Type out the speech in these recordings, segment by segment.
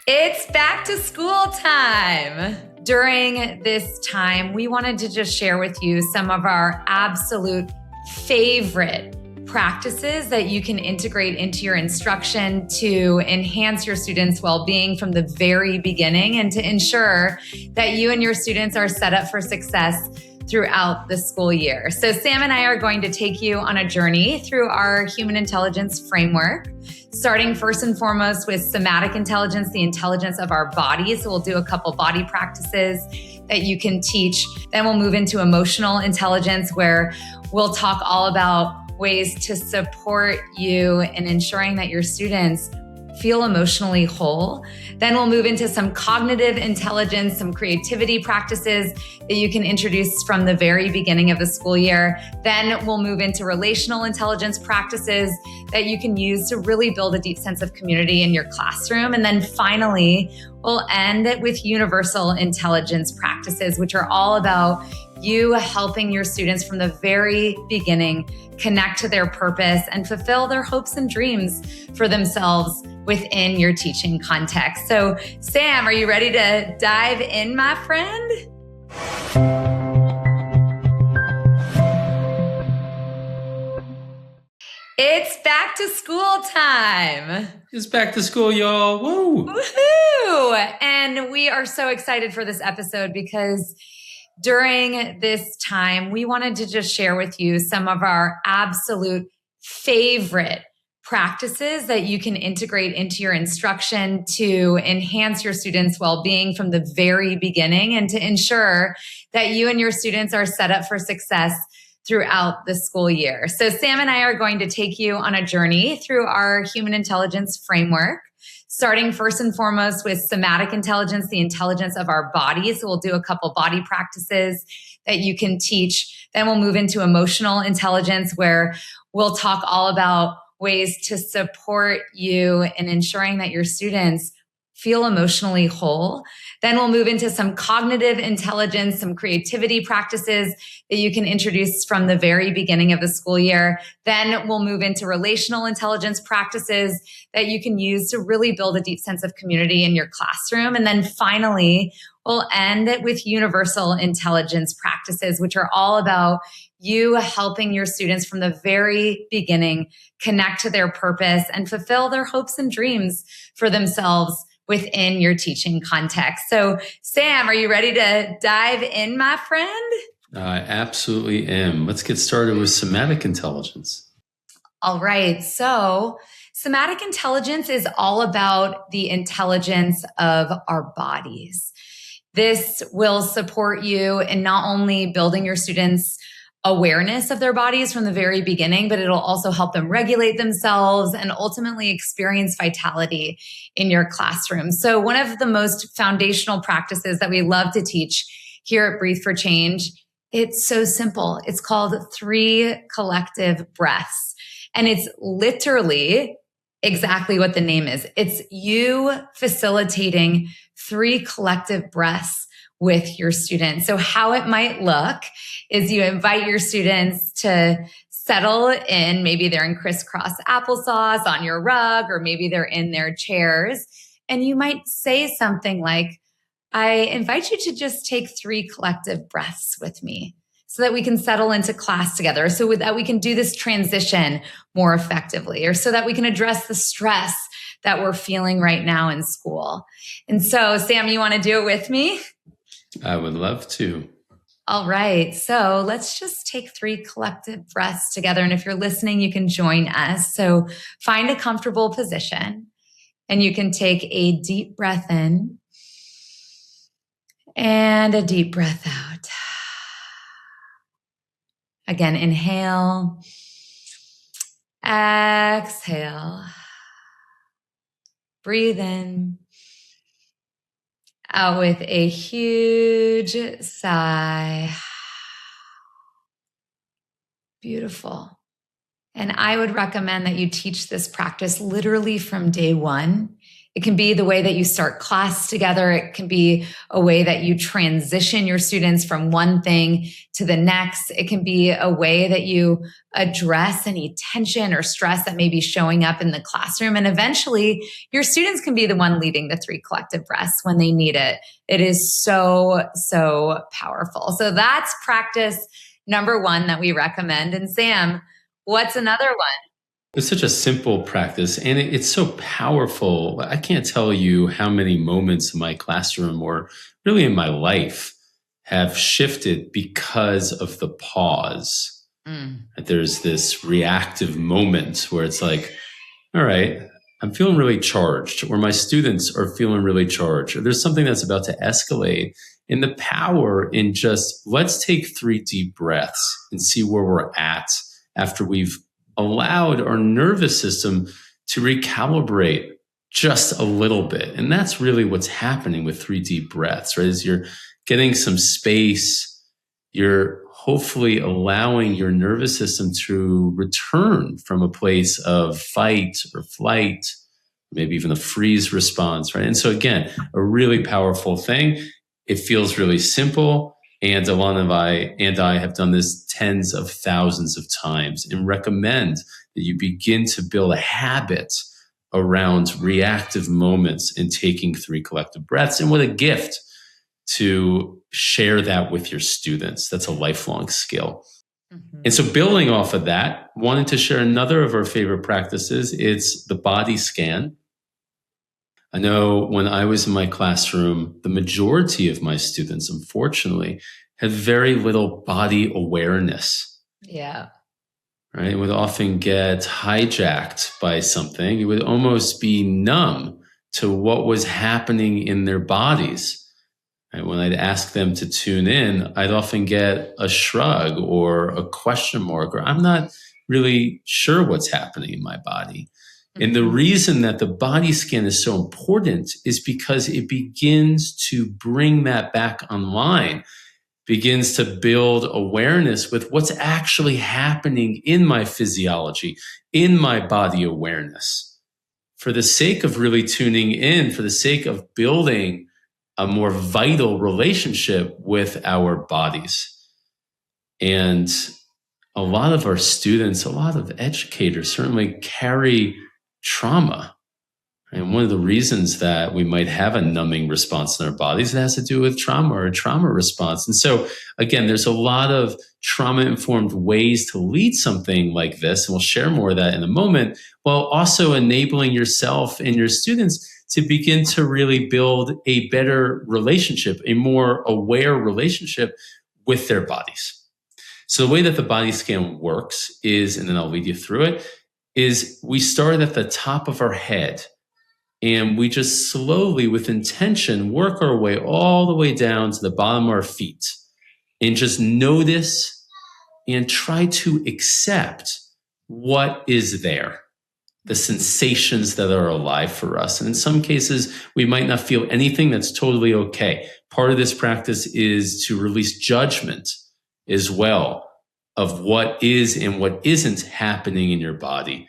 It's back to school time. During this time, we wanted to just share with you some of our absolute favorite practices that you can integrate into your instruction to enhance your students' well-being from the very beginning and to ensure that you and your students are set up for success throughout the school year. So Sam and I are going to take you on a journey through our human intelligence framework, starting first and foremost with somatic intelligence, the intelligence of our bodies. So we'll do a couple body practices that you can teach. Then we'll move into emotional intelligence, where we'll talk all about ways to support you in ensuring that your students feel emotionally whole. Then we'll move into some cognitive intelligence, some creativity practices that you can introduce from the very beginning of the school year. Then we'll move into relational intelligence practices that you can use to really build a deep sense of community in your classroom. And then finally, we'll end with universal intelligence practices, which are all about you helping your students from the very beginning connect to their purpose and fulfill their hopes and dreams for themselves within your teaching context. So, Sam, are you ready to dive in, my friend? It's back to school time. It's back to school, y'all. Woo! Woohoo! And we are so excited for this episode because during this time, we wanted to just share with you some of our absolute favorite practices that you can integrate into your instruction to enhance your students' well-being from the very beginning and to ensure that you and your students are set up for success throughout the school year. So Sam and I are going to take you on a journey through our human intelligence framework, starting first and foremost with somatic intelligence, the intelligence of our bodies. So we'll do a couple body practices that you can teach. Then we'll move into emotional intelligence, where we'll talk all about ways to support you in ensuring that your students feel emotionally whole. Then we'll move into some cognitive intelligence, some creativity practices that you can introduce from the very beginning of the school year. Then we'll move into relational intelligence practices that you can use to really build a deep sense of community in your classroom. And then finally, we'll end it with universal intelligence practices, which are all about you helping your students from the very beginning connect to their purpose and fulfill their hopes and dreams for themselves within your teaching context. So, Sam, are you ready to dive in, my friend? I absolutely am. Let's get started with somatic intelligence. All right. So, somatic intelligence is all about the intelligence of our bodies. This will support you in not only building your students' awareness of their bodies from the very beginning, but it'll also help them regulate themselves and ultimately experience vitality in your classroom. So one of the most foundational practices that we love to teach here at Breathe for Change, it's so simple. It's called 3 collective breaths. And it's literally exactly what the name is. It's you facilitating 3 collective breaths with your students. So how it might look is you invite your students to settle in. Maybe they're in crisscross applesauce on your rug, or maybe they're in their chairs. And you might say something like, I invite you to just take 3 collective breaths with me so that we can settle into class together, so that we can do this transition more effectively, or so that we can address the stress that we're feeling right now in school. And so, Sam, you want to do it with me? I would love to. All right. So let's just take 3 collective breaths together. And if you're listening, you can join us. So find a comfortable position and you can take a deep breath in and a deep breath out. Again, inhale, exhale, breathe in. Out with a huge sigh. Beautiful. And I would recommend that you teach this practice literally from day one. It can be the way that you start class together. It can be a way that you transition your students from one thing to the next. It can be a way that you address any tension or stress that may be showing up in the classroom. And eventually, your students can be the one leading the 3 collective breaths when they need it. It is so, so powerful. So that's practice number 1 that we recommend. And Sam, what's another one? It's such a simple practice, and it's so powerful. I can't tell you how many moments in my classroom or really in my life have shifted because of the pause. There's this reactive moment where it's like, all right, I'm feeling really charged, or my students are feeling really charged, or there's something that's about to escalate. And the power in just, let's take 3 deep breaths and see where we're at after we've allowed our nervous system to recalibrate just a little bit. And that's really what's happening with 3 deep breaths, right? Is you're getting some space, you're hopefully allowing your nervous system to return from a place of fight or flight, maybe even a freeze response, right? And so again, a really powerful thing. It feels really simple. And Ilana and I have done this tens of thousands of times and recommend that you begin to build a habit around reactive moments and taking 3 collective breaths. And what a gift to share that with your students. That's a lifelong skill. And so building off of that, wanted to share another of our favorite practices. It's the body scan. I know when I was in my classroom, the majority of my students, unfortunately, had very little body awareness. Yeah. Right? It would often get hijacked by something. It would almost be numb to what was happening in their bodies. Right? When I'd ask them to tune in, I'd often get a shrug or a question mark, or I'm not really sure what's happening in my body. And the reason that the body scan is so important is because it begins to bring that back online, begins to build awareness with what's actually happening in my physiology, in my body awareness. For the sake of really tuning in, for the sake of building a more vital relationship with our bodies. And a lot of our students, a lot of educators certainly carry trauma. And one of the reasons that we might have a numbing response in our bodies, it has to do with trauma or a trauma response. And so, again, there's a lot of trauma-informed ways to lead something like this, and we'll share more of that in a moment, while also enabling yourself and your students to begin to really build a better relationship, a more aware relationship with their bodies. So the way that the body scan works is, and then I'll lead you through it, is we start at the top of our head and we just slowly, with intention, work our way all the way down to the bottom of our feet and just notice and try to accept what is there, the sensations that are alive for us. And in some cases, we might not feel anything. That's totally okay. Part of this practice is to release judgment as well of what is and what isn't happening in your body.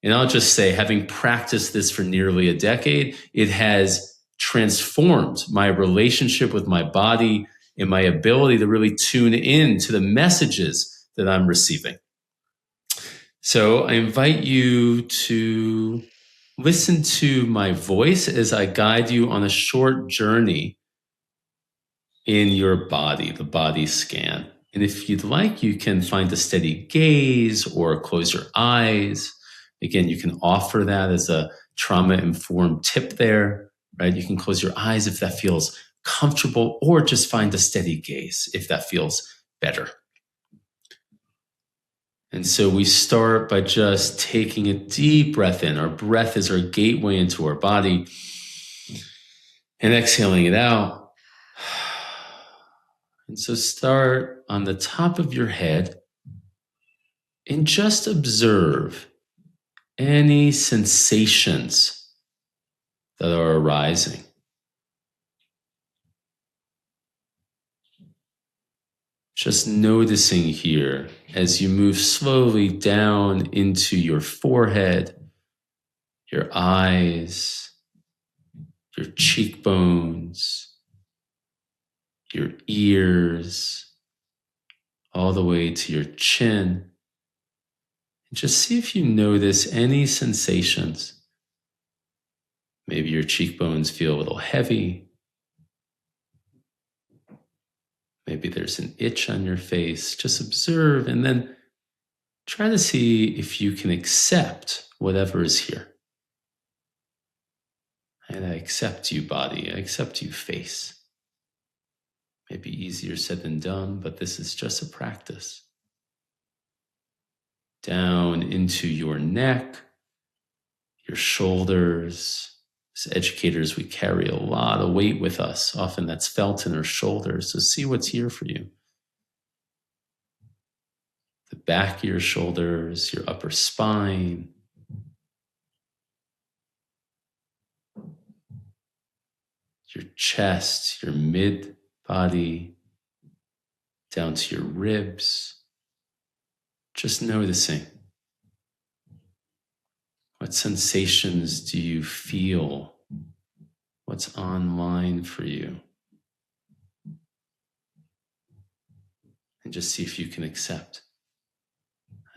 And I'll just say, having practiced this for nearly a decade, it has transformed my relationship with my body and my ability to really tune in to the messages that I'm receiving. So I invite you to listen to my voice as I guide you on a short journey in your body, the body scan. And if you'd like, you can find a steady gaze or close your eyes. Again, you can offer that as a trauma-informed tip there, right? You can close your eyes if that feels comfortable, or just find a steady gaze if that feels better. And so we start by just taking a deep breath in. Our breath is our gateway into our body. And exhaling it out. And so start on the top of your head and just observe any sensations that are arising. Just noticing here as you move slowly down into your forehead, your eyes, your cheekbones, your ears, all the way to your chin. And just see if you notice any sensations. Maybe your cheekbones feel a little heavy. Maybe there's an itch on your face. Just observe and then try to see if you can accept whatever is here. And I accept you, body. I accept you, face. Maybe easier said than done, but this is just a practice. Down into your neck, your shoulders. As educators, we carry a lot of weight with us. Often that's felt in our shoulders. So see what's here for you. The back of your shoulders, your upper spine. Your chest, your mid-body, down to your ribs. Just noticing. What sensations do you feel? What's online for you? And just see if you can accept.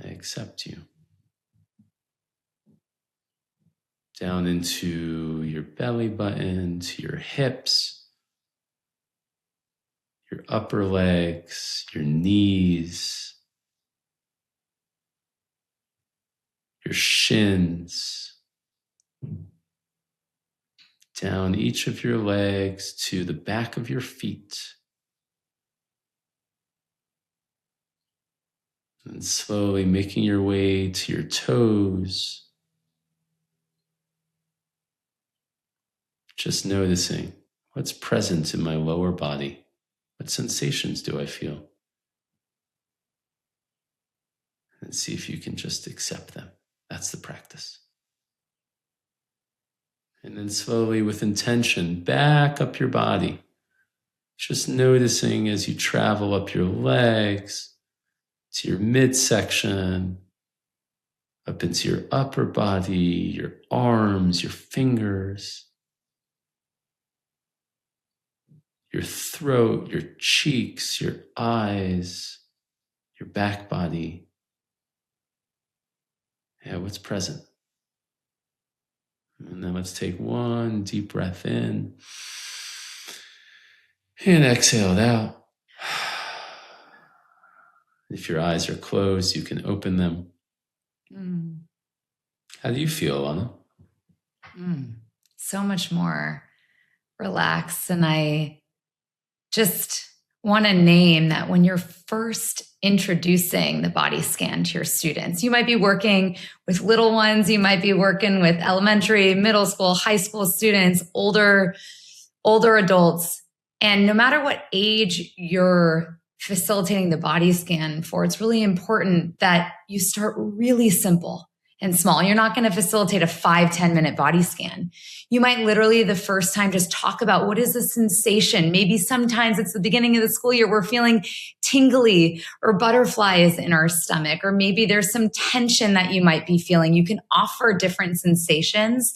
I accept you. Down into your belly button, to your hips, your upper legs, your knees, your shins, down each of your legs to the back of your feet. And slowly making your way to your toes. Just noticing what's present in my lower body. What sensations do I feel? And see if you can just accept them. That's the practice. And then slowly, with intention, back up your body. Just noticing as you travel up your legs to your midsection, up into your upper body, your arms, your fingers, your throat, your cheeks, your eyes, your back body. Yeah, what's present? And then let's take one deep breath in and exhale it out. If your eyes are closed, you can open them. How do you feel, Ilana? So much more relaxed. And I just want to name that when you're first introducing the body scan to your students, you might be working with little ones, you might be working with elementary, middle school, high school students, older adults. And no matter what age you're facilitating the body scan for, it's really important that you start really simple and small. You're not going to facilitate a 5-10 minute body scan. You might literally the first time just talk about what is the sensation. Maybe sometimes it's the beginning of the school year. We're feeling tingly or butterflies in our stomach, or maybe there's some tension that you might be feeling. You can offer different sensations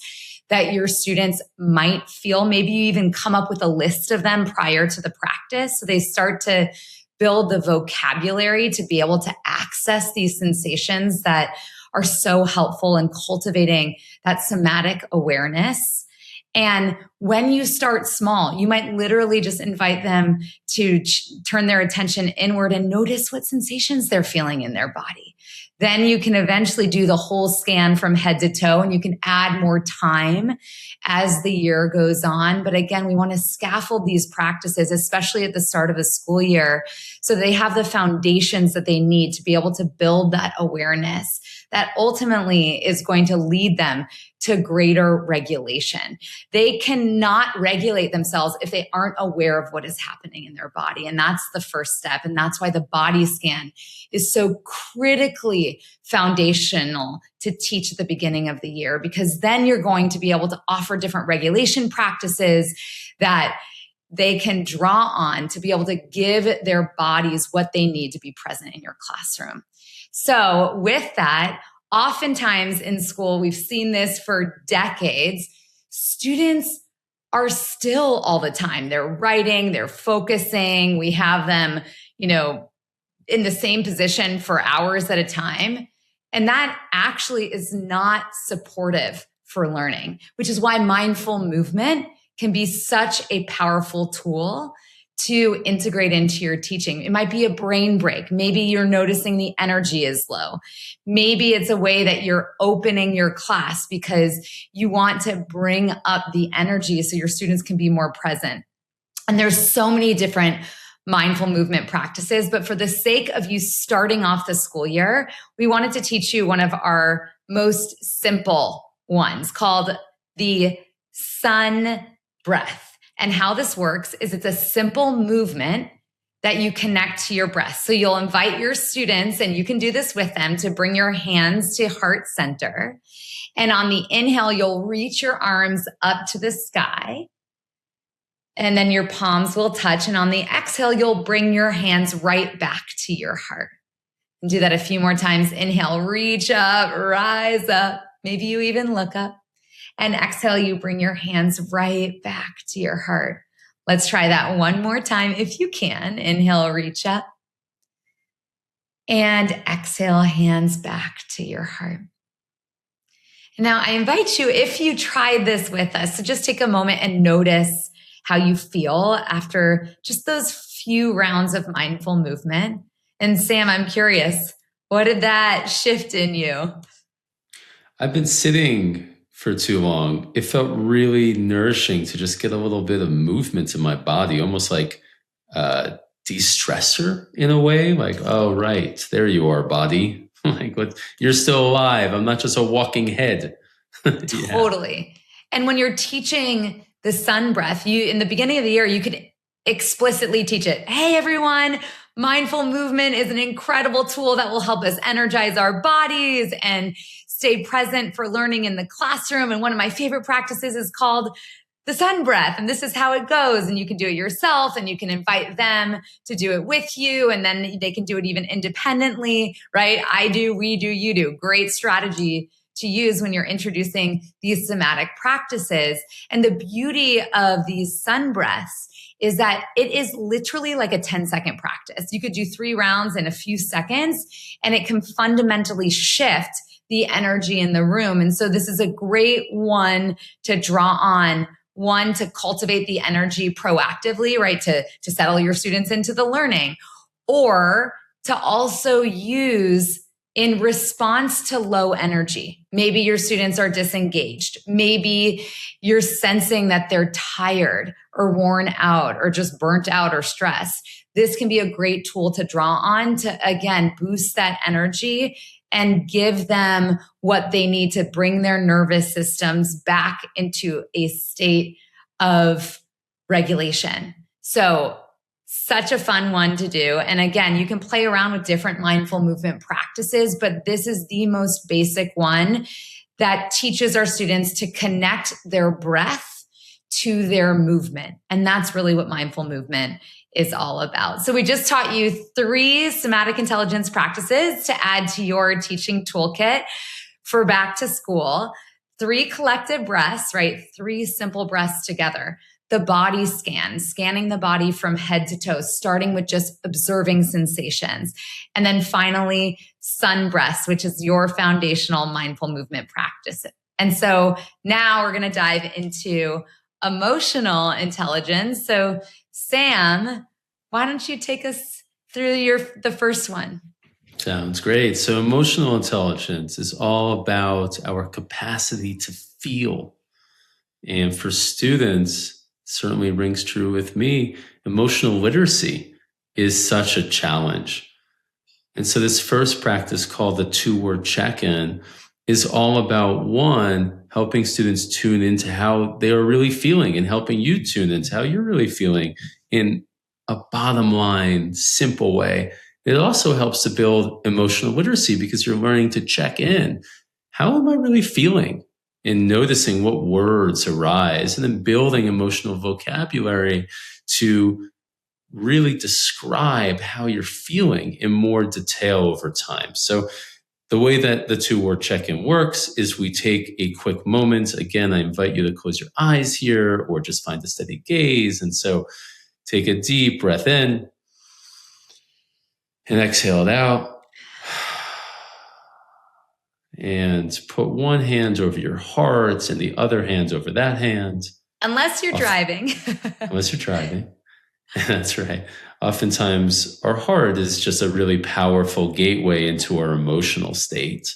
that your students might feel. Maybe you even come up with a list of them prior to the practice. So they start to build the vocabulary to be able to access these sensations that are so helpful in cultivating that somatic awareness. And when you start small, you might literally just invite them to turn their attention inward and notice what sensations they're feeling in their body. Then you can eventually do the whole scan from head to toe, and you can add more time as the year goes on. But again, we want to scaffold these practices, especially at the start of the school year, so they have the foundations that they need to be able to build that awareness that ultimately is going to lead them to greater regulation. They cannot regulate themselves if they aren't aware of what is happening in their body. And that's the first step. And that's why the body scan is so critically foundational to teach at the beginning of the year, because then you're going to be able to offer different regulation practices that they can draw on to be able to give their bodies what they need to be present in your classroom. So with that, oftentimes in school, we've seen this for decades, students are still all the time. They're writing, they're focusing. We have them, in the same position for hours at a time. And that actually is not supportive for learning, which is why mindful movement can be such a powerful tool to integrate into your teaching. It might be a brain break. Maybe you're noticing the energy is low. Maybe it's a way that you're opening your class because you want to bring up the energy so your students can be more present. And there's so many different mindful movement practices, but for the sake of you starting off the school year, we wanted to teach you one of our most simple ones called the sun breath. And how this works is it's a simple movement that you connect to your breath. So you'll invite your students, and you can do this with them, to bring your hands to heart center. And on the inhale, you'll reach your arms up to the sky. And then your palms will touch. And on the exhale, you'll bring your hands right back to your heart. And do that a few more times. Inhale, reach up, rise up. Maybe you even look up. And exhale, you bring your hands right back to your heart. Let's try that one more time if you can. Inhale, reach up. And exhale, hands back to your heart. And now I invite you, if you tried this with us, to just take a moment and notice how you feel after just those few rounds of mindful movement. And Sam, I'm curious, what did that shift in you? I've been sitting for too long. It felt really nourishing to just get a little bit of movement in my body, almost like a de-stressor in a way. Like, oh, right, there you are, body. Like, what? You're still alive. I'm not just a walking head. Yeah. Totally. And when you're teaching the sun breath, in the beginning of the year, you could explicitly teach it. Hey, everyone, mindful movement is an incredible tool that will help us energize our bodies and stay present for learning in the classroom. And one of my favorite practices is called the sun breath. And this is how it goes. And you can do it yourself, and you can invite them to do it with you. And then they can do it even independently, right? I do, we do, you do. Great strategy to use when you're introducing these somatic practices. And the beauty of these sun breaths is that it is literally like a 10-second practice. You could do 3 rounds in a few seconds, and it can fundamentally shift the energy in the room. And so this is a great one to draw on, one to cultivate the energy proactively, right? To settle your students into the learning, or to also use in response to low energy. Maybe your students are disengaged. Maybe you're sensing that they're tired or worn out or just burnt out or stressed. This can be a great tool to draw on to, again, boost that energy and give them what they need to bring their nervous systems back into a state of regulation. So such a fun one to do. And again, you can play around with different mindful movement practices, but this is the most basic one that teaches our students to connect their breath to their movement. And that's really what mindful movement is all about. So we just taught you 3 somatic intelligence practices to add to your teaching toolkit for back to school. 3 collective breaths, right? 3 simple breaths together. The body scan, scanning the body from head to toe, starting with just observing sensations. And then finally, sun breaths, which is your foundational mindful movement practice. And so now we're going to dive into emotional intelligence. So Sam, why don't you take us through the first one? Sounds great. So emotional intelligence is all about our capacity to feel. And for students, certainly rings true with me, emotional literacy is such a challenge. And so this first practice, called the 2-word check-in, is all about, one, helping students tune into how they are really feeling and helping you tune into how you're really feeling in a bottom line, simple way. It also helps to build emotional literacy because you're learning to check in. How am I really feeling? And noticing what words arise, and then building emotional vocabulary to really describe how you're feeling in more detail over time. So the way that the 2-word check-in works is we take a quick moment. Again, I invite you to close your eyes here or just find a steady gaze. And so take a deep breath in and exhale it out. And put one hand over your heart and the other hand over that hand. Unless you're driving. Unless you're driving. That's right. Oftentimes, our heart is just a really powerful gateway into our emotional state.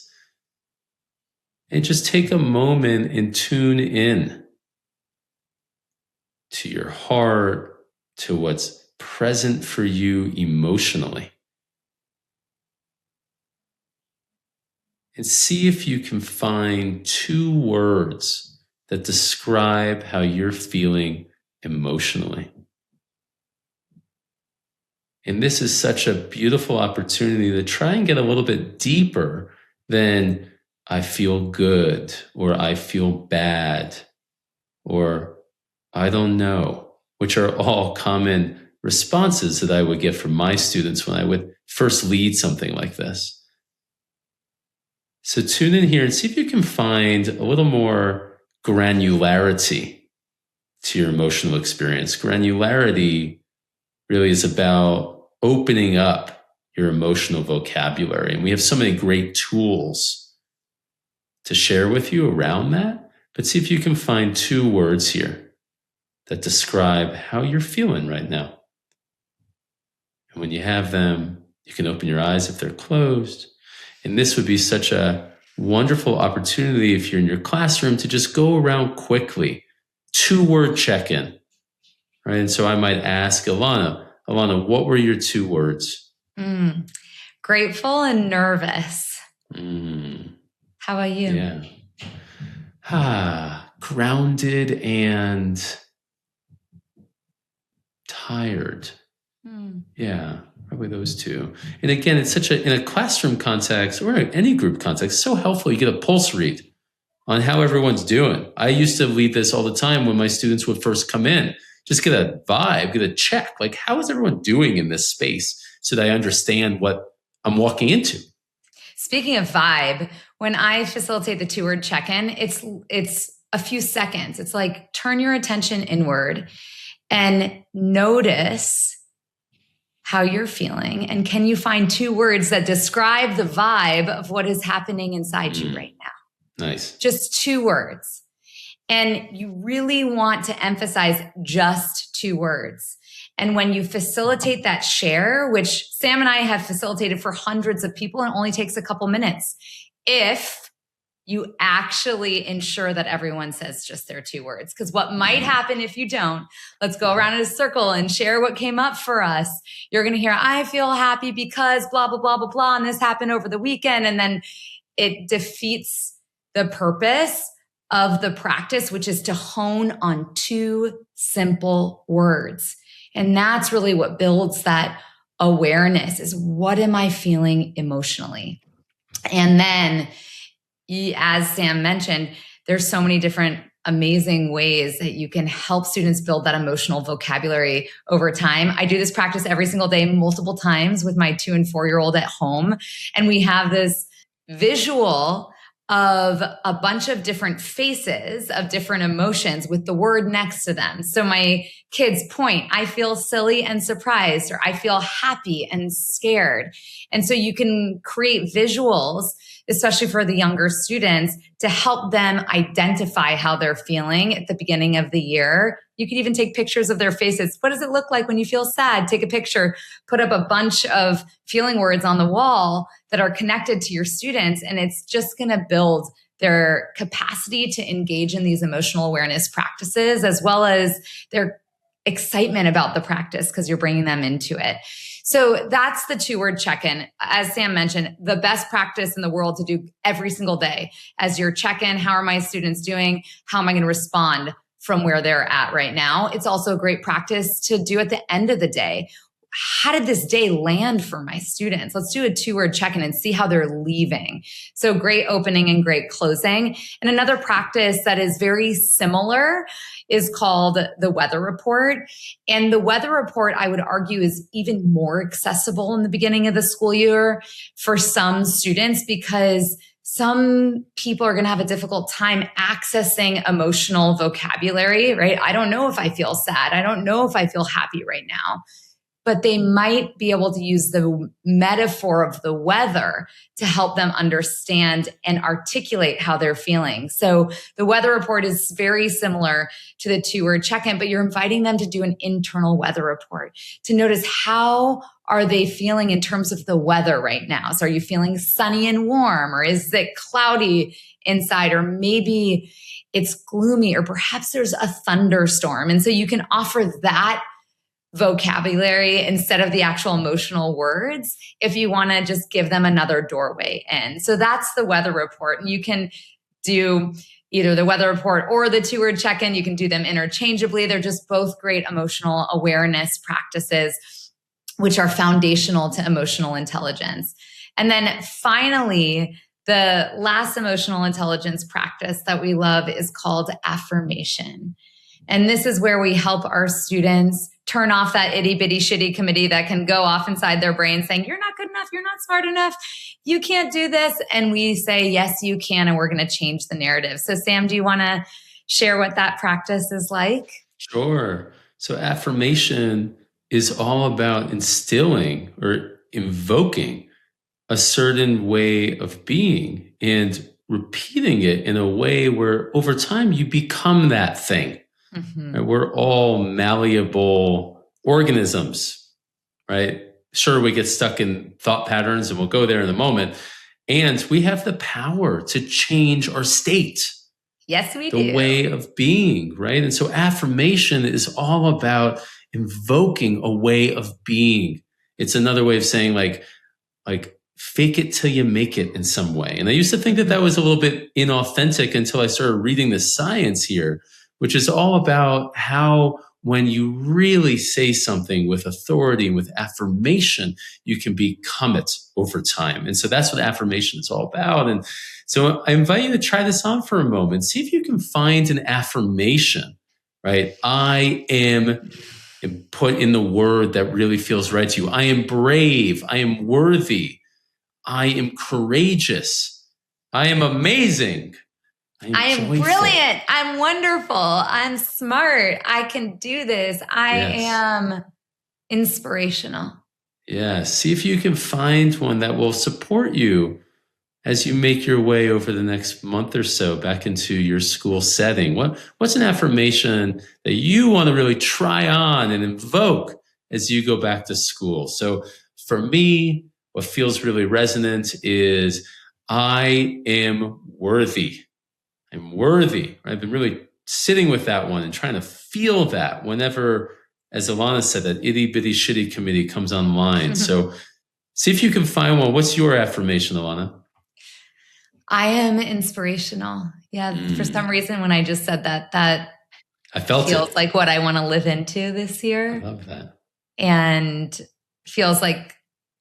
And just take a moment and tune in to your heart, to what's present for you emotionally. And see if you can find 2 words that describe how you're feeling emotionally. And this is such a beautiful opportunity to try and get a little bit deeper than I feel good, or I feel bad, or I don't know, which are all common responses that I would get from my students when I would first lead something like this. So tune in here and see if you can find a little more granularity to your emotional experience. Granularity really is about opening up your emotional vocabulary. And we have so many great tools to share with you around that. But see if you can find 2 words here that describe how you're feeling right now. And when you have them, you can open your eyes if they're closed. And this would be such a wonderful opportunity if you're in your classroom to just go around quickly. 2-word check-in, right? And so I might ask Ilana, what were your 2 words? Grateful and nervous. How about you? Yeah. Grounded and tired. Yeah. Probably those 2. And again, it's in a classroom context or any group context, so helpful. You get a pulse read on how everyone's doing. I used to lead this all the time when my students would first come in. Just get a vibe, get a check. Like, how is everyone doing in this space so that I understand what I'm walking into? Speaking of vibe, when I facilitate the 2-word check-in, it's a few seconds. It's like, turn your attention inward and notice how you're feeling. And can you find 2 words that describe the vibe of what is happening inside you right now? Nice. Just 2 words. And you really want to emphasize just 2 words. And when you facilitate that share, which Sam and I have facilitated for hundreds of people, and it only takes a couple minutes, if you actually ensure that everyone says just their 2 words. Because what might happen if you don't, let's go around in a circle and share what came up for us. You're going to hear, I feel happy because blah, blah, blah, blah, blah, and this happened over the weekend. And then it defeats the purpose of the practice, which is to hone on 2 simple words. And that's really what builds that awareness, is what am I feeling emotionally? And then, as Sam mentioned, there's so many different amazing ways that you can help students build that emotional vocabulary over time. I do this practice every single day, multiple times with my 2- and 4-year-old at home. And we have this visual of a bunch of different faces of different emotions with the word next to them. So my kids point, I feel silly and surprised, or I feel happy and scared. And so you can create visuals, especially for the younger students, to help them identify how they're feeling at the beginning of the year. You could even take pictures of their faces. What does it look like when you feel sad? Take a picture, put up a bunch of feeling words on the wall that are connected to your students. And it's just going to build their capacity to engage in these emotional awareness practices, as well as their excitement about the practice, because you're bringing them into it. So that's the 2-word check-in. As Sam mentioned, the best practice in the world to do every single day as your check-in. How are my students doing? How am I going to respond from where they're at right now? It's also a great practice to do at the end of the day. how did this day land for my students? Let's do a 2-word check-in and see how they're leaving. So great opening and great closing. And another practice that is very similar is called the weather report. And the weather report, I would argue, is even more accessible in the beginning of the school year for some students, because some people are going to have a difficult time accessing emotional vocabulary, right? I don't know if I feel sad. I don't know if I feel happy right now. But they might be able to use the metaphor of the weather to help them understand and articulate how they're feeling. So the weather report is very similar to the 2-word check-in, but you're inviting them to do an internal weather report to notice how are they feeling in terms of the weather right now. So are you feeling sunny and warm, or is it cloudy inside, or maybe it's gloomy, or perhaps there's a thunderstorm. And so you can offer that vocabulary instead of the actual emotional words if you want to just give them another doorway in. So that's the weather report. And you can do either the weather report or the 2-word check-in. You can do them interchangeably. They're just both great emotional awareness practices, which are foundational to emotional intelligence. And then finally, the last emotional intelligence practice that we love is called affirmation. And this is where we help our students turn off that itty bitty shitty committee that can go off inside their brain saying, you're not good enough, you're not smart enough, you can't do this. And we say, yes, you can, and we're going to change the narrative. So Sam, do you want to share what that practice is like? Sure. So affirmation is all about instilling or invoking a certain way of being and repeating it in a way where over time you become that thing. Mm-hmm. We're all malleable organisms, right? Sure, we get stuck in thought patterns, and we'll go there in a moment. And we have the power to change our state. Yes, we do. The way of being, right? And so affirmation is all about invoking a way of being. It's another way of saying like fake it till you make it in some way. And I used to think that was a little bit inauthentic until I started reading the science here, which is all about how when you really say something with authority, with affirmation, you can become it over time. And so that's what affirmation is all about. And so I invite you to try this on for a moment. See if you can find an affirmation, right? I am, and put in the word that really feels right to you. I am brave. I am worthy. I am courageous. I am amazing. I am brilliant. I'm wonderful. I'm smart. I can do this. I am inspirational. Yeah. See if you can find one that will support you as you make your way over the next month or so back into your school setting. What's an affirmation that you want to really try on and invoke as you go back to school? So for me, what feels really resonant is I am worthy. I'm worthy. I've been really sitting with that one and trying to feel that whenever, as Ilana said, that itty bitty shitty committee comes online. So see if you can find one. What's your affirmation, Ilana? I am inspirational. Yeah. For some reason, when I just said that I felt feels like what I want to live into this year. I love that. And feels like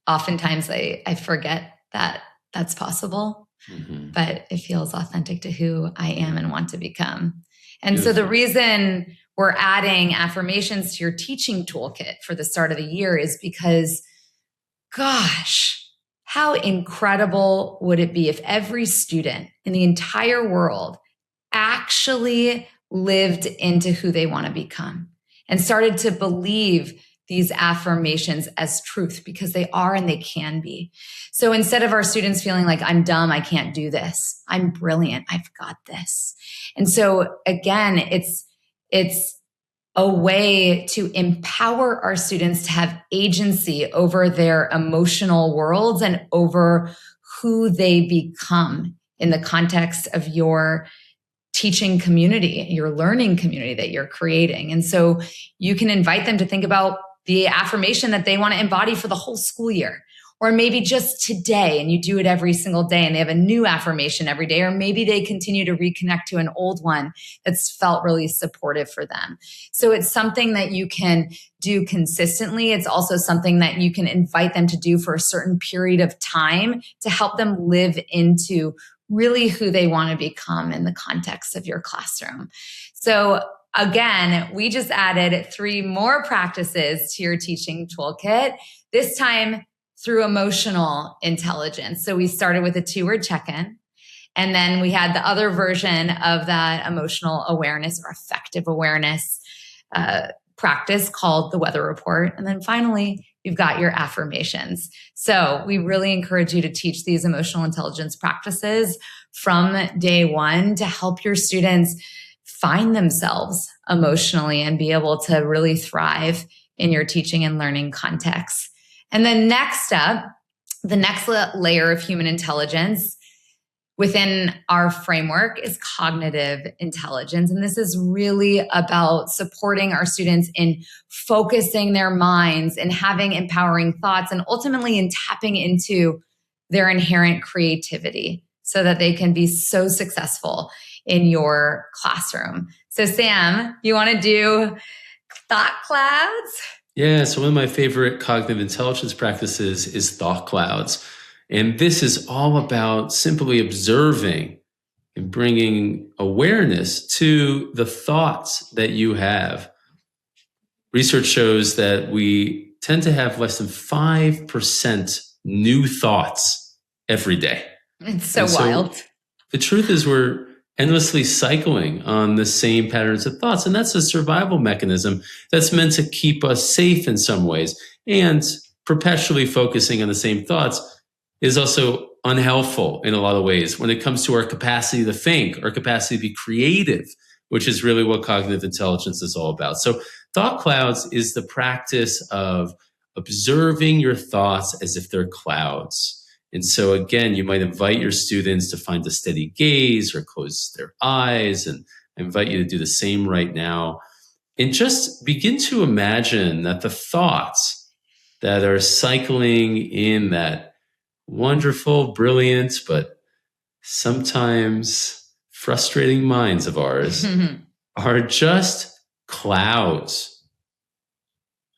oftentimes I forget that that's possible. Mm-hmm. But it feels authentic to who I am and want to become. And Beautiful. So the reason we're adding affirmations to your teaching toolkit for the start of the year is because, gosh, how incredible would it be if every student in the entire world actually lived into who they want to become and started to believe these affirmations as truth, because they are and they can be. So instead of our students feeling like I'm dumb, I can't do this, I'm brilliant, I've got this. And so again, it's a way to empower our students to have agency over their emotional worlds and over who they become in the context of your teaching community, your learning community that you're creating. And so you can invite them to think about the affirmation that they want to embody for the whole school year, or maybe just today, and you do it every single day and they have a new affirmation every day, or maybe they continue to reconnect to an old one that's felt really supportive for them. So it's something that you can do consistently. It's also something that you can invite them to do for a certain period of time to help them live into really who they want to become in the context of your classroom. So again, we just added 3 more practices to your teaching toolkit, this time through emotional intelligence. So we started with a 2-word check-in. And then we had the other version of that emotional awareness or affective awareness practice called the weather report. And then finally, you've got your affirmations. So we really encourage you to teach these emotional intelligence practices from day one to help your students find themselves emotionally and be able to really thrive in your teaching and learning context. And then next up, the next layer of human intelligence within our framework is cognitive intelligence. And this is really about supporting our students in focusing their minds and having empowering thoughts and ultimately in tapping into their inherent creativity so that they can be so successful in your classroom. So Sam, you want to do thought clouds? Yeah, so one of my favorite cognitive intelligence practices is thought clouds. And this is all about simply observing and bringing awareness to the thoughts that you have. Research shows that we tend to have less than 5% new thoughts every day. It's so wild. The truth is we're endlessly cycling on the same patterns of thoughts. And that's a survival mechanism that's meant to keep us safe in some ways. And perpetually focusing on the same thoughts is also unhelpful in a lot of ways when it comes to our capacity to think, our capacity to be creative, which is really what cognitive intelligence is all about. So thought clouds is the practice of observing your thoughts as if they're clouds. And so again, you might invite your students to find a steady gaze or close their eyes. And I invite you to do the same right now. And just begin to imagine that the thoughts that are cycling in that wonderful, brilliant, but sometimes frustrating minds of ours are just clouds.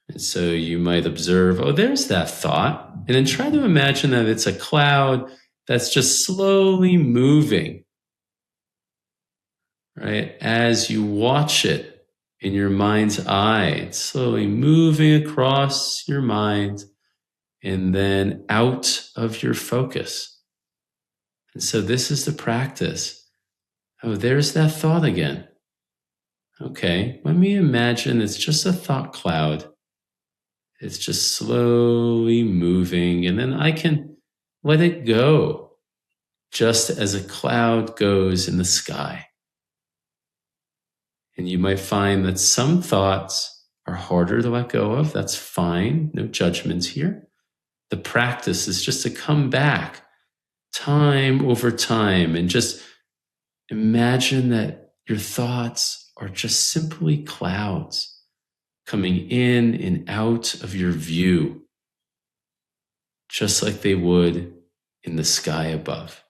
And so you might observe, oh, there's that thought. And then try to imagine that it's a cloud that's just slowly moving, right? As you watch it in your mind's eye, it's slowly moving across your mind and then out of your focus. And so this is the practice. Oh, there's that thought again. Okay, let me imagine it's just a thought cloud. It's just slowly moving, and then I can let it go, just as a cloud goes in the sky. And you might find that some thoughts are harder to let go of. That's fine. No judgments here. The practice is just to come back time over time and just imagine that your thoughts are just simply clouds coming in and out of your view, just like they would in the sky above.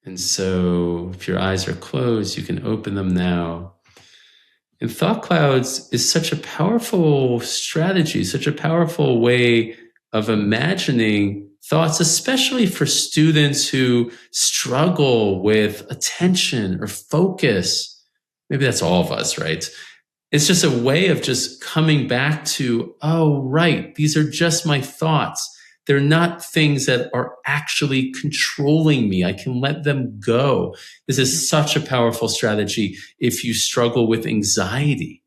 And so if your eyes are closed, you can open them now. And thought clouds is such a powerful strategy, such a powerful way of imagining thoughts, especially for students who struggle with attention or focus. Maybe that's all of us, right? It's just a way of just coming back to, oh, right, these are just my thoughts. They're not things that are actually controlling me. I can let them go. This is such a powerful strategy if you struggle with anxiety,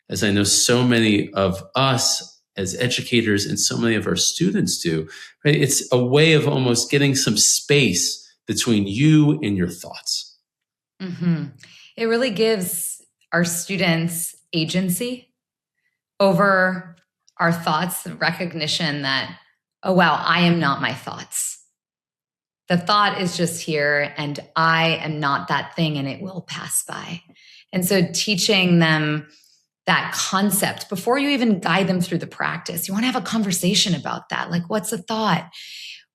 as I know so many of us as educators and so many of our students do. Right? It's a way of almost getting some space between you and your thoughts. Mm-hmm. It really gives our students agency over our thoughts, the recognition that, oh, wow, I am not my thoughts. The thought is just here and I am not that thing and it will pass by. And so teaching them that concept before you even guide them through the practice, you want to have a conversation about that. Like, what's a thought?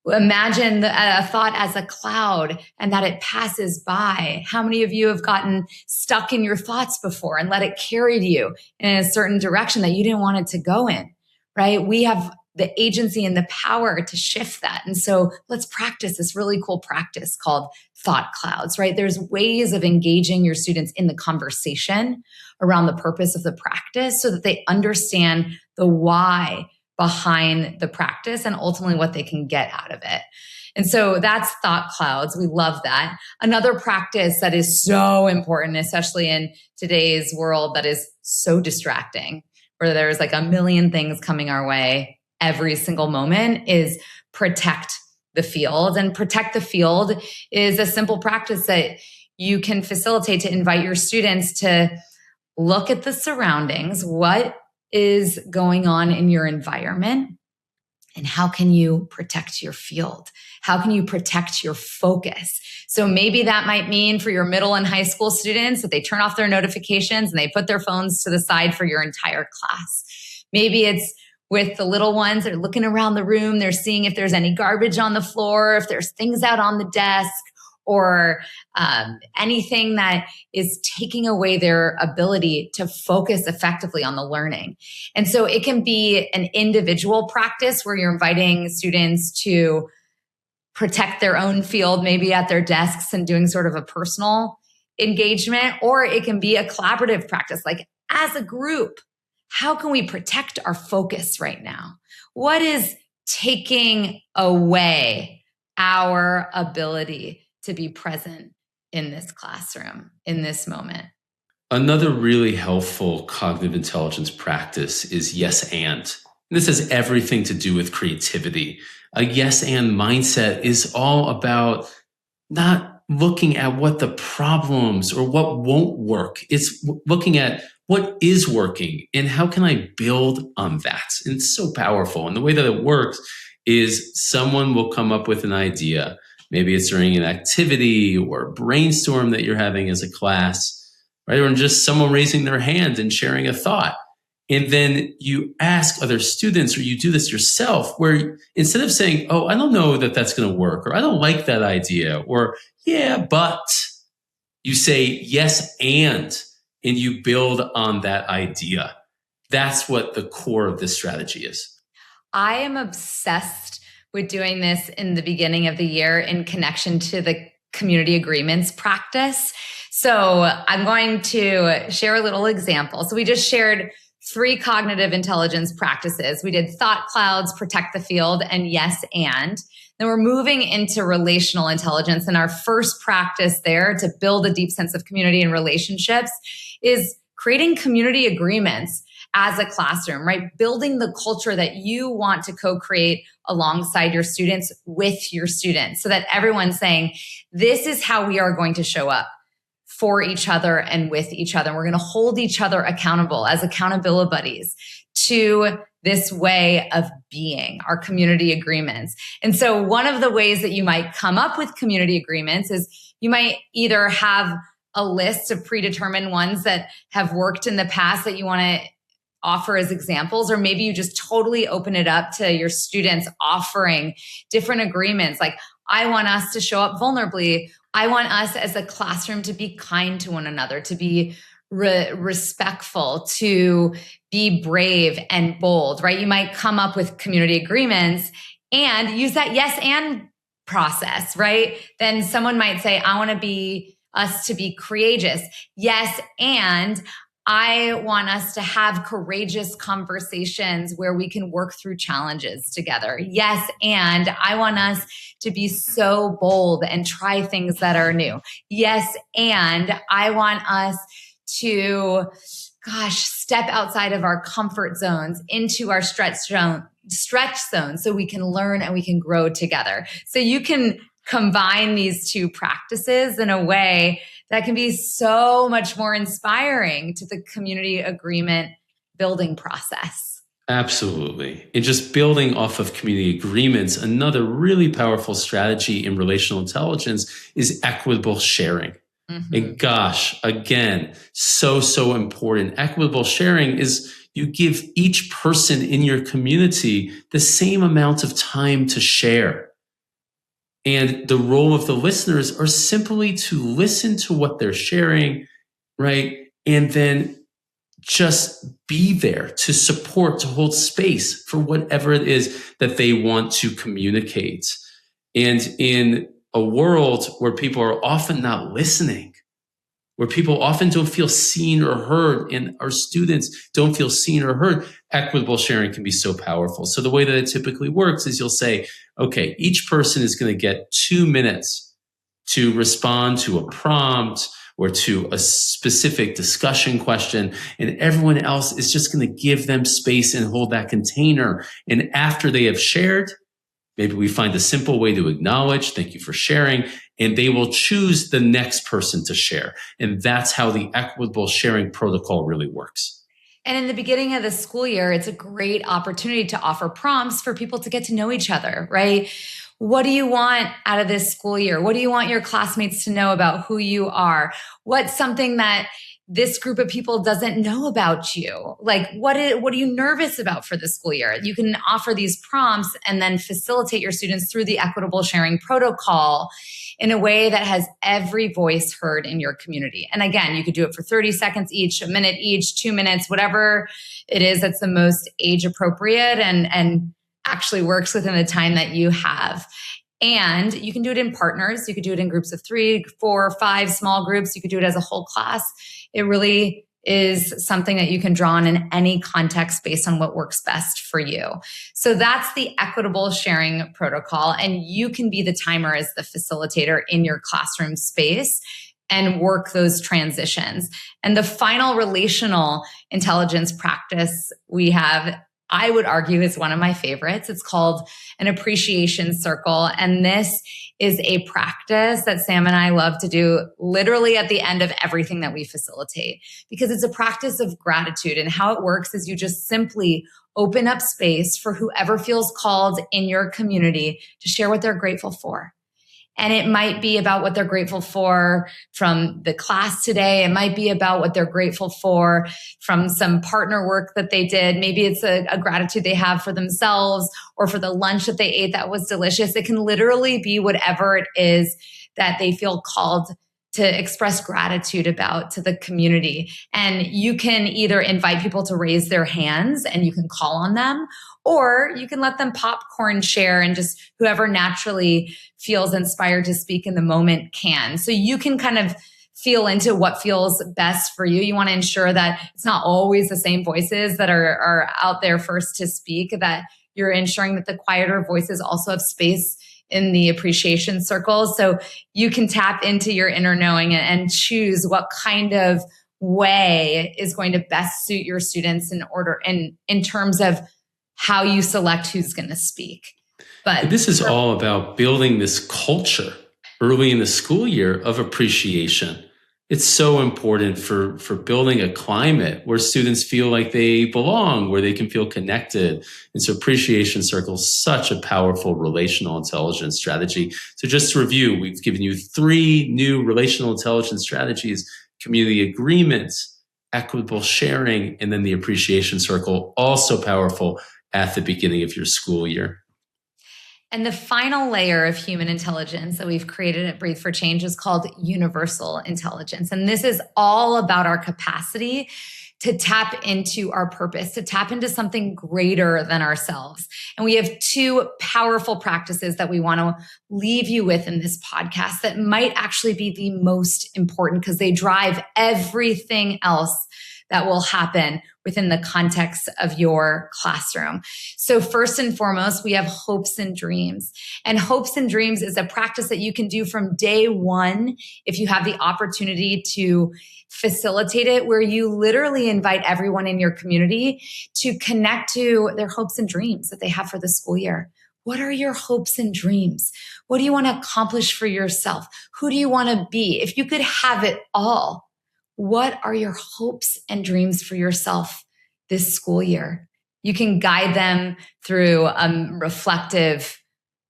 Imagine a thought as a cloud and that it passes by. How many of you have gotten stuck in your thoughts before and let it carry you in a certain direction that you didn't want it to go in, right? We have the agency and the power to shift that. And so let's practice this really cool practice called thought clouds, right? There's ways of engaging your students in the conversation around the purpose of the practice so that they understand the why behind the practice and ultimately what they can get out of it. And so that's thought clouds. We love that. Another practice that is so important, especially in today's world that is so distracting, where there's like a million things coming our way every single moment, is protect the field. And protect the field is a simple practice that you can facilitate to invite your students to look at the surroundings. What is going on in your environment? And how can you protect your field? How can you protect your focus? So maybe that might mean for your middle and high school students that they turn off their notifications and they put their phones to the side for your entire class. Maybe it's with the little ones, they're looking around the room, they're seeing if there's any garbage on the floor, if there's things out on the desk, or anything that is taking away their ability to focus effectively on the learning. And so it can be an individual practice where you're inviting students to protect their own field, maybe at their desks and doing sort of a personal engagement, or it can be a collaborative practice, like as a group. How can we protect our focus right now? What is taking away our ability to be present in this classroom, in this moment? Another really helpful cognitive intelligence practice is yes and. This has everything to do with creativity. A yes and mindset is all about not looking at what the problems or what won't work. It's looking at what is working and how can I build on that? And it's so powerful. And the way that it works is someone will come up with an idea. Maybe it's during an activity or a brainstorm that you're having as a class, right? Or just someone raising their hand and sharing a thought. And then you ask other students, or you do this yourself, where instead of saying, oh, I don't know that that's going to work, or I don't like that idea, or yeah, but, you say yes and you build on that idea. That's what the core of this strategy is. I am obsessed with doing this in the beginning of the year in connection to the community agreements practice. So I'm going to share a little example. So we just shared 3 cognitive intelligence practices. We did thought clouds, protect the field, and yes and. Then we're moving into relational intelligence. And our first practice there to build a deep sense of community and relationships is creating community agreements as a classroom, right? Building the culture that you want to co-create alongside your students with your students so that everyone's saying, this is how we are going to show up for each other and with each other. We're going to hold each other accountable as accountability buddies to this way of being, our community agreements. And so one of the ways that you might come up with community agreements is you might either have a list of predetermined ones that have worked in the past that you want to offer as examples, or maybe you just totally open it up to your students offering different agreements. Like, I want us to show up vulnerably. I want us as a classroom to be kind to one another, to be respectful, to be brave and bold, right? You might come up with community agreements and use that yes and process, right? Then someone might say, I want us to be courageous. Yes, and I want us to have courageous conversations where we can work through challenges together. Yes, and I want us to be so bold and try things that are new. Yes, and I want us to, step outside of our comfort zones into our stretch zone so we can learn and we can grow together. So you can combine these 2 practices in a way that can be so much more inspiring to the community agreement building process. Absolutely. And just building off of community agreements, another really powerful strategy in relational intelligence is equitable sharing. Mm-hmm. And gosh, again, so important. Equitable sharing is you give each person in your community the same amount of time to share. And the role of the listeners are simply to listen to what they're sharing, right? And then just be there to support, to hold space for whatever it is that they want to communicate. And in a world where people are often not listening, where people often don't feel seen or heard, and our students don't feel seen or heard, equitable sharing can be so powerful. So the way that it typically works is you'll say, okay, each person is going to get 2 minutes to respond to a prompt or to a specific discussion question, and everyone else is just going to give them space and hold that container. And after they have shared, maybe we find a simple way to acknowledge, thank you for sharing, and they will choose the next person to share. And that's how the equitable sharing protocol really works. And in the beginning of the school year, it's a great opportunity to offer prompts for people to get to know each other, right? What do you want out of this school year? What do you want your classmates to know about who you are? What's something that this group of people doesn't know about you? Like, what are you nervous about for the school year? You can offer these prompts and then facilitate your students through the equitable sharing protocol in a way that has every voice heard in your community. And again, you could do it for 30 seconds each, a minute each, 2 minutes, whatever it is that's the most age appropriate and actually works within the time that you have. And you can do it in partners. You could do it in groups of 3, 4, 5 small groups. You could do it as a whole class. It really is something that you can draw on in any context based on what works best for you. So that's the equitable sharing protocol. And you can be the timer as the facilitator in your classroom space and work those transitions. And the final relational intelligence practice we have, I would argue, is one of my favorites. It's called an appreciation circle. And this is a practice that Sam and I love to do literally at the end of everything that we facilitate, because it's a practice of gratitude. And how it works is you just simply open up space for whoever feels called in your community to share what they're grateful for. And it might be about what they're grateful for from the class today. It might be about what they're grateful for from some partner work that they did. Maybe it's a gratitude they have for themselves or for the lunch that they ate that was delicious. It can literally be whatever it is that they feel called to express gratitude about to the community. And you can either invite people to raise their hands and you can call on them, or you can let them popcorn share and just whoever naturally feels inspired to speak in the moment can. So you can kind of feel into what feels best for you. You want to ensure that it's not always the same voices that are out there first to speak, that you're ensuring that the quieter voices also have space in the appreciation circle. So you can tap into your inner knowing and choose what kind of way is going to best suit your students in terms of how you select who's going to speak. But this is all about building this culture early in the school year of appreciation. It's so important for building a climate where students feel like they belong, where they can feel connected. And so appreciation circle is such a powerful relational intelligence strategy. So just to review, we've given you 3 new relational intelligence strategies: community agreements, equitable sharing, and then the appreciation circle, also powerful at the beginning of your school year. And the final layer of human intelligence that we've created at Breathe for Change is called universal intelligence. And this is all about our capacity to tap into our purpose, to tap into something greater than ourselves. And we have 2 powerful practices that we want to leave you with in this podcast that might actually be the most important because they drive everything else that will happen within the context of your classroom. So first and foremost, we have hopes and dreams. And hopes and dreams is a practice that you can do from day one if you have the opportunity to facilitate it, where you literally invite everyone in your community to connect to their hopes and dreams that they have for the school year. What are your hopes and dreams? What do you want to accomplish for yourself? Who do you want to be? If you could have it all, what are your hopes and dreams for yourself this school year? You can guide them through a reflective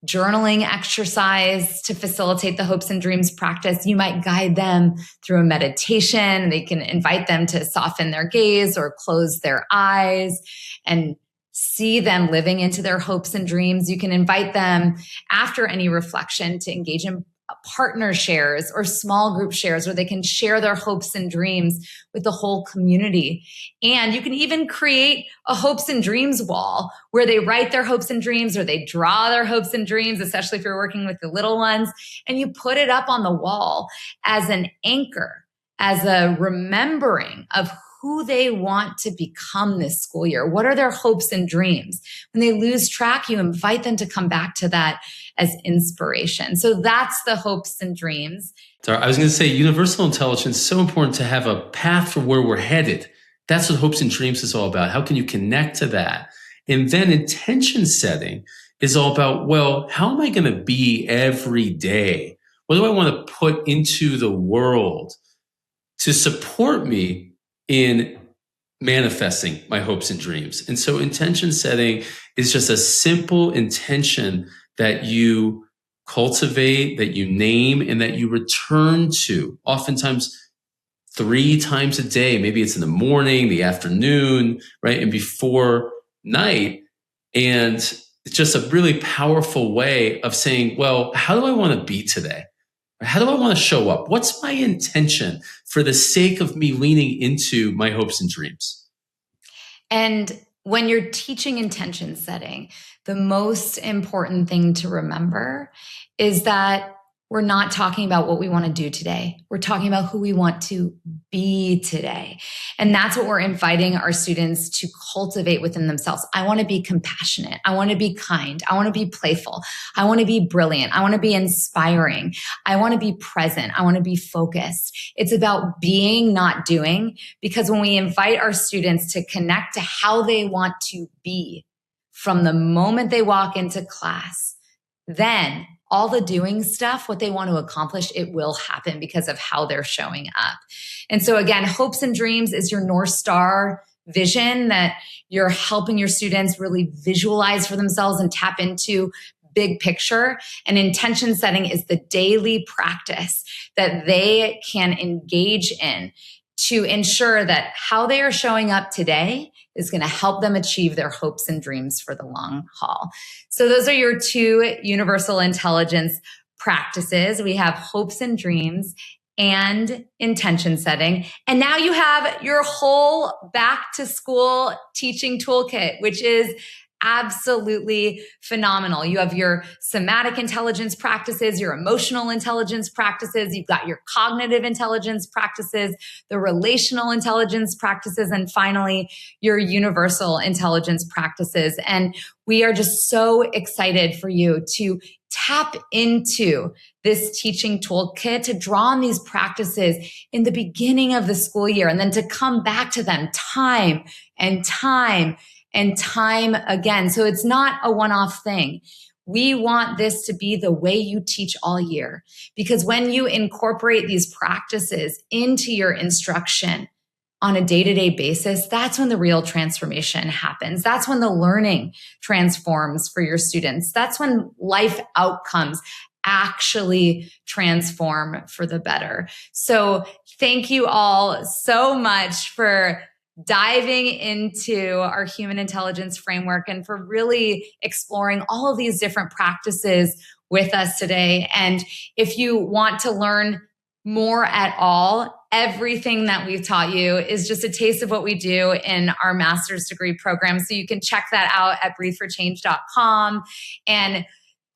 journaling exercise to facilitate the hopes and dreams practice. You might guide them through a meditation. They can invite them to soften their gaze or close their eyes and see them living into their hopes and dreams. You can invite them after any reflection to engage in partner shares or small group shares where they can share their hopes and dreams with the whole community. And you can even create a hopes and dreams wall where they write their hopes and dreams or they draw their hopes and dreams, especially if you're working with the little ones, and you put it up on the wall as an anchor, as a remembering of who they want to become this school year. What are their hopes and dreams? When they lose track, you invite them to come back to that as inspiration. So that's the hopes and dreams. I was going to say universal intelligence is so important to have a path for where we're headed. That's what hopes and dreams is all about. How can you connect to that? And then intention setting is all about, well, how am I going to be every day? What do I want to put into the world to support me in manifesting my hopes and dreams? And so intention setting is just a simple intention that you cultivate, that you name, and that you return to, oftentimes 3 times a day. Maybe it's in the morning, the afternoon, right? And before night. And it's just a really powerful way of saying, well, how do I want to be today? How do I want to show up? What's my intention for the sake of me leaning into my hopes and dreams? And when you're teaching intention setting, the most important thing to remember is that we're not talking about what we want to do today. We're talking about who we want to be today. And that's what we're inviting our students to cultivate within themselves. I want to be compassionate. I want to be kind. I want to be playful. I want to be brilliant. I want to be inspiring. I want to be present. I want to be focused. It's about being, not doing, because when we invite our students to connect to how they want to be from the moment they walk into class, then all the doing stuff, what they want to accomplish, it will happen because of how they're showing up. And so again, hopes and dreams is your North Star vision that you're helping your students really visualize for themselves and tap into big picture. And intention setting is the daily practice that they can engage in to ensure that how they are showing up today is going to help them achieve their hopes and dreams for the long haul. So those are your 2 universal intelligence practices. We have hopes and dreams and intention setting. And now you have your whole back to school teaching toolkit, which is absolutely phenomenal. You have your somatic intelligence practices, your emotional intelligence practices, you've got your cognitive intelligence practices, the relational intelligence practices, and finally, your universal intelligence practices. And we are just so excited for you to tap into this teaching toolkit, to draw on these practices in the beginning of the school year, and then to come back to them time and time and time again. So it's not a one-off thing. We want this to be the way you teach all year, because when you incorporate these practices into your instruction on a day-to-day basis, that's when the real transformation happens. That's when the learning transforms for your students. That's when life outcomes actually transform for the better. So thank you all so much for diving into our human intelligence framework and for really exploring all of these different practices with us today. And if you want to learn more at all, everything that we've taught you is just a taste of what we do in our master's degree program. So you can check that out at breatheforchange.com and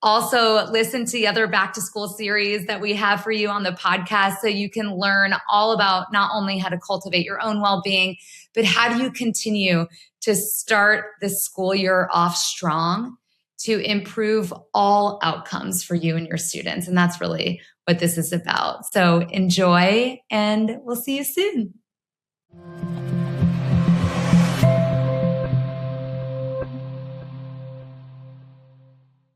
also listen to the other back to school series that we have for you on the podcast, so you can learn all about not only how to cultivate your own well-being, but how do you continue to start the school year off strong to improve all outcomes for you and your students. And that's really what this is about. So enjoy, and we'll see you soon.